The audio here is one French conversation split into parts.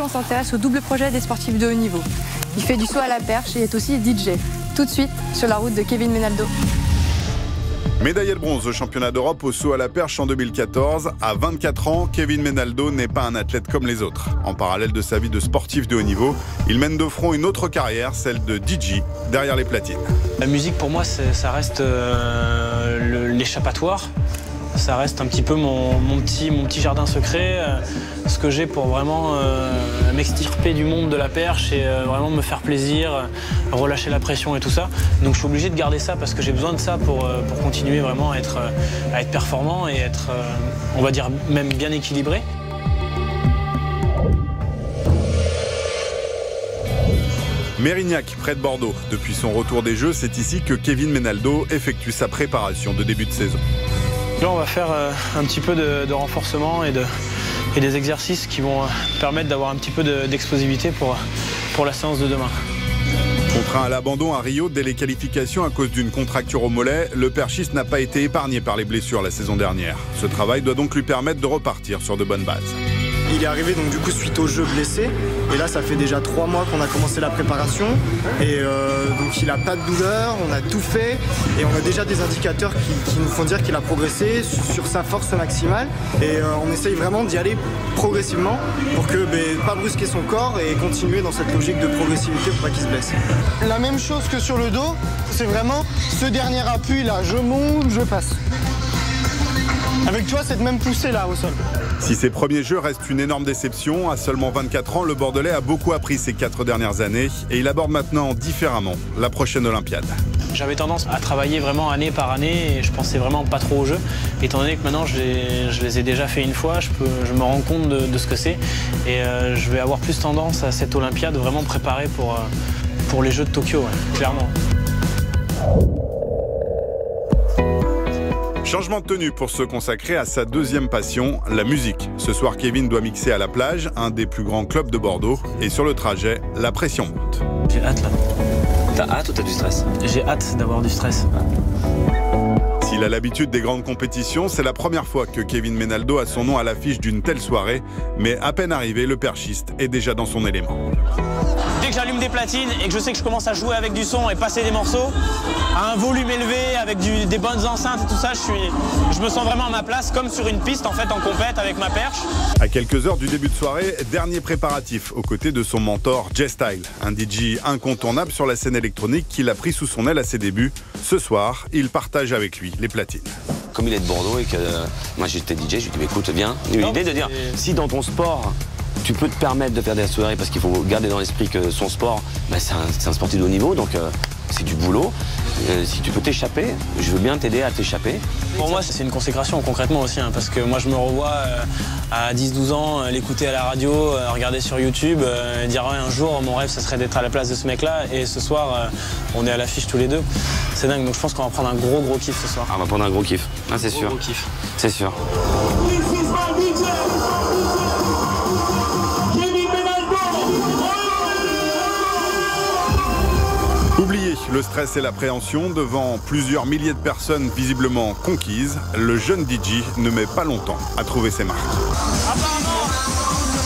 on s'intéresse au double projet des sportifs de haut niveau. Il fait du saut à la perche et est aussi DJ. Tout de suite, sur la route de Kevin Menaldo. Médaillé de bronze au championnat d'Europe au saut à la perche en 2014, à 24 ans, Kevin Menaldo n'est pas un athlète comme les autres. En parallèle de sa vie de sportif de haut niveau, il mène de front une autre carrière, celle de DJ, derrière les platines. La musique pour moi, ça reste l'échappatoire. Ça reste un petit peu mon petit jardin secret, ce que j'ai pour vraiment m'extirper du monde de la perche et vraiment me faire plaisir, relâcher la pression et tout ça. Donc je suis obligé de garder ça parce que j'ai besoin de ça pour continuer vraiment à être performant et être, on va dire, même bien équilibré. Mérignac, près de Bordeaux. Depuis son retour des Jeux, c'est ici que Kevin Menaldo effectue sa préparation de début de saison. Là, on va faire un petit peu de renforcement et des exercices qui vont permettre d'avoir un petit peu d'explosivité pour la séance de demain. Contraint à l'abandon à Rio dès les qualifications à cause d'une contracture au mollet, le perchiste n'a pas été épargné par les blessures la saison dernière. Ce travail doit donc lui permettre de repartir sur de bonnes bases. Il est arrivé donc du coup suite au jeu blessé et là ça fait déjà 3 mois qu'on a commencé la préparation et donc il n'a pas de douleur, on a tout fait et on a déjà des indicateurs qui nous font dire qu'il a progressé sur sa force maximale et on essaye vraiment d'y aller progressivement pour que pas brusquer son corps et continuer dans cette logique de progressivité pour pas qu'il se blesse. La même chose que sur le dos, c'est vraiment ce dernier appui là, je monte, je passe. Avec toi cette même poussée là au sol. Si ses premiers Jeux restent une énorme déception, à seulement 24 ans, le Bordelais a beaucoup appris ces 4 dernières années et il aborde maintenant différemment la prochaine Olympiade. J'avais tendance à travailler vraiment année par année et je pensais vraiment pas trop aux Jeux. Étant donné que maintenant je les ai déjà fait une fois, je me rends compte de ce que c'est et je vais avoir plus tendance à cette Olympiade vraiment préparée pour les Jeux de Tokyo, ouais, clairement. Changement de tenue pour se consacrer à sa deuxième passion, la musique. Ce soir, Kevin doit mixer à la plage, un des plus grands clubs de Bordeaux. Et sur le trajet, la pression monte. J'ai hâte là. T'as hâte ou t'as du stress? J'ai hâte d'avoir du stress. S'il a l'habitude des grandes compétitions, c'est la première fois que Kevin Menaldo a son nom à l'affiche d'une telle soirée. Mais à peine arrivé, le perchiste est déjà dans son élément. Dès que j'allume des platines et que je sais que je commence à jouer avec du son et passer des morceaux, à un volume élevé, avec des bonnes enceintes et tout ça, je me sens vraiment à ma place, comme sur une piste en fait en compète avec ma perche. À quelques heures du début de soirée, dernier préparatif aux côtés de son mentor J-Style, un DJ incontournable sur la scène électronique qu'il a pris sous son aile à ses débuts. Ce soir, il partage avec lui les platines. Comme il est de Bordeaux et que moi j'étais DJ, je lui ai dit écoute viens. L'idée de dire si dans ton sport tu peux te permettre de faire des soirées parce qu'il faut garder dans l'esprit que son sport, c'est un sportif de haut niveau, donc c'est du boulot. Si tu peux t'échapper, je veux bien t'aider à t'échapper. Pour moi, c'est une consécration concrètement aussi, hein, parce que moi je me revois à 10-12 ans l'écouter à la radio, regarder sur YouTube, dire un jour mon rêve ça serait d'être à la place de ce mec-là, et ce soir on est à l'affiche tous les deux. C'est dingue, donc je pense qu'on va prendre un gros kiff ce soir. Ah, on va prendre un gros kiff, ah, c'est sûr. Gros kiff. C'est sûr. Oubliez le stress et l'appréhension devant plusieurs milliers de personnes visiblement conquises. Le jeune DJ ne met pas longtemps à trouver ses marques. Apparemment,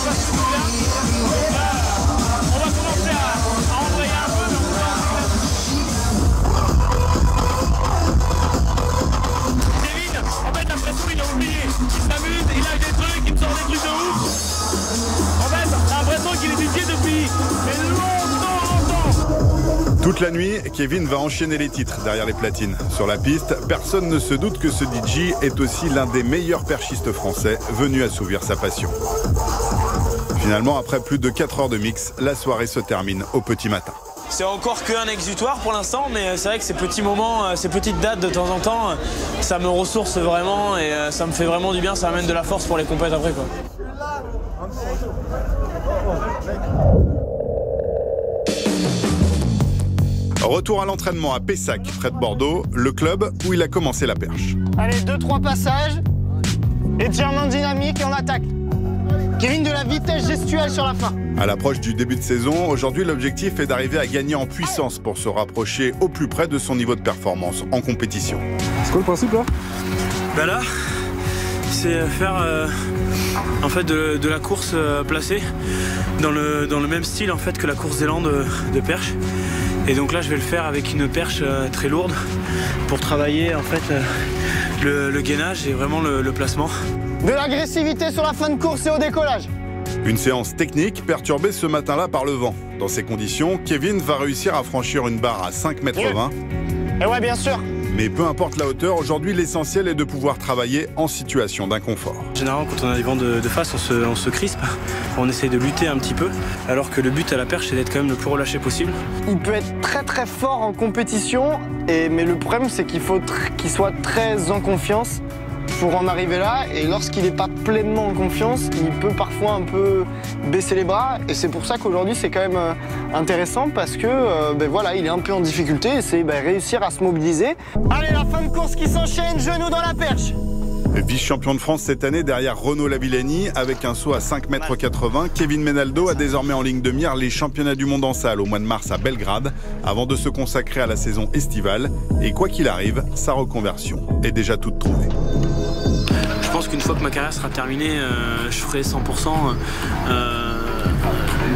ça se passe bien. On va commencer à envoyer un peu. Kevin, en fait, l'impression il a oublié. Il s'amuse, il lâche des trucs, il me sort des trucs de ouf. En fait, j'ai l'impression qu'il est DJ depuis longtemps. Toute la nuit, Kevin va enchaîner les titres derrière les platines. Sur la piste, personne ne se doute que ce DJ est aussi l'un des meilleurs perchistes français venu assouvir sa passion. Finalement, après plus de 4 heures de mix, la soirée se termine au petit matin. C'est encore qu'un exutoire pour l'instant, mais c'est vrai que ces petits moments, ces petites dates de temps en temps, ça me ressource vraiment et ça me fait vraiment du bien, ça amène de la force pour les compètes après, quoi. Retour à l'entraînement à Pessac, près de Bordeaux, le club où il a commencé la perche. Allez, 2-3 passages, étirement dynamique et on attaque. Kevin, de la vitesse gestuelle sur la fin. À l'approche du début de saison, aujourd'hui l'objectif est d'arriver à gagner en puissance pour se rapprocher au plus près de son niveau de performance en compétition. C'est quoi le principe là? Ben là, c'est faire en fait de la course placée dans le même style en fait que la course d'élan de perche. Et donc là je vais le faire avec une perche très lourde pour travailler en fait le gainage et vraiment le placement. De l'agressivité sur la fin de course et au décollage. Une séance technique perturbée ce matin-là par le vent. Dans ces conditions, Kevin va réussir à franchir une barre à 5,20 m. Et ouais, bien sûr. Mais peu importe la hauteur, aujourd'hui l'essentiel est de pouvoir travailler en situation d'inconfort. Généralement quand on a des vents de face, on se crispe, on essaye de lutter un petit peu, alors que le but à la perche c'est d'être quand même le plus relâché possible. Il peut être très très fort en compétition, mais le problème c'est qu'il faut qu'il soit très en confiance pour en arriver là, et lorsqu'il n'est pas pleinement en confiance, il peut parfois un peu baisser les bras, et c'est pour ça qu'aujourd'hui c'est quand même intéressant parce que voilà, il est un peu en difficulté et c'est réussir à se mobiliser. Allez, la fin de course qui s'enchaîne, genou dans la perche. Vice-champion de France cette année derrière Renaud Lavillenie avec un saut à 5,80 m, Kevin Menaldo a désormais en ligne de mire les championnats du monde en salle au mois de mars à Belgrade avant de se consacrer à la saison estivale. Et quoi qu'il arrive, sa reconversion est déjà toute trouvée. Je pense qu'une fois que ma carrière sera terminée, je ferai 100%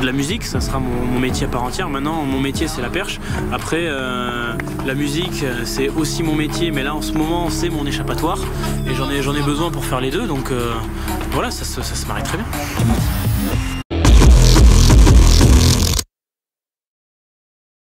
de la musique, ça sera mon métier à part entière. Maintenant, mon métier c'est la perche. Après, la musique c'est aussi mon métier, mais là en ce moment c'est mon échappatoire et j'en ai besoin pour faire les deux. Donc voilà, ça se marie très bien.